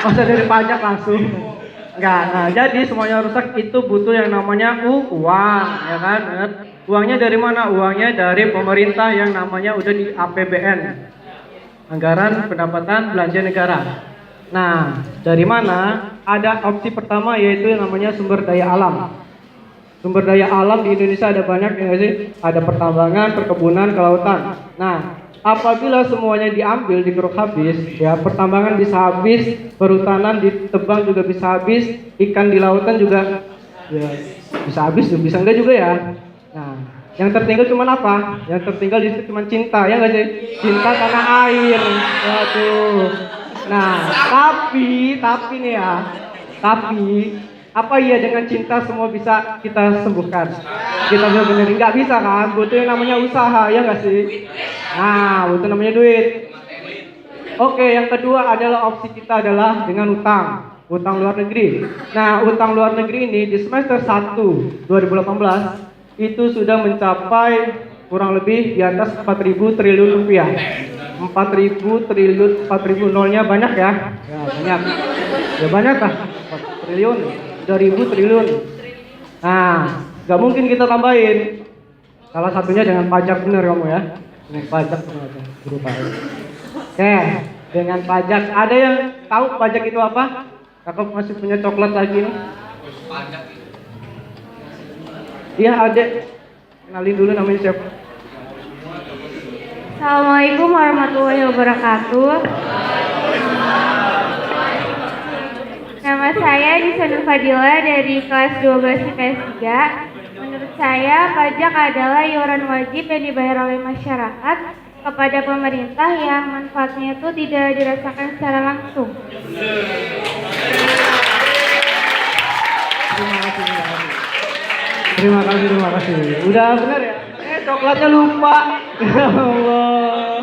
Masa dari pajak langsung? Enggak. Nah, jadi semuanya rusak itu butuh yang namanya uang, ya kan? Uangnya dari mana? Uangnya dari pemerintah yang namanya udah di APBN, Anggaran Pendapatan Belanja Negara. Nah, dari mana? Ada opsi pertama yaitu yang namanya sumber daya alam. Sumber daya alam di Indonesia ada banyak ya sih? Ada pertambangan, perkebunan, kelautan. Nah, apabila semuanya diambil, digeruk habis, ya pertambangan bisa habis, perhutanan ditebang juga bisa habis, ikan di lautan juga ya bisa habis, bisa enggak juga ya. Nah, yang tertinggal cuma apa? Yang tertinggal di situ cuma cinta, ya nggak sih? Cinta tanah air. Waduh. Nah, tapi nih ya, tapi apa iya dengan cinta semua bisa kita sembuhkan? Kita benar-benar nggak bisa kan? Butuh yang namanya usaha, ya nggak sih? Nah, butuh namanya duit. Oke, yang kedua adalah opsi kita adalah dengan utang luar negeri. Nah, utang luar negeri ini di semester 1 2018 itu sudah mencapai kurang lebih di atas 4.000 triliun rupiah. 4.000 triliun, 4.000 nolnya banyak ya? Ya, banyak. Ya banyak lah, 4 triliun, 2.000 triliun. Nah, nggak mungkin kita tambahin. Salah satunya dengan pajak, bener kamu ya? Dengan pajak ternyata, berupa. Oke, dengan pajak. Ada yang tahu pajak itu apa? Kakak masih punya coklat lagi nih. Iya, ada. Kenalin dulu namanya siapa? Assalamualaikum warahmatullahi wabarakatuh. Nama saya Disanur Fadila dari kelas 12 IPS 3. Menurut saya, pajak adalah iuran wajib yang dibayar oleh masyarakat kepada pemerintah yang manfaatnya itu tidak dirasakan secara langsung. Terima kasih. Udah benar ya? Coklatnya lupa. Ya Allah.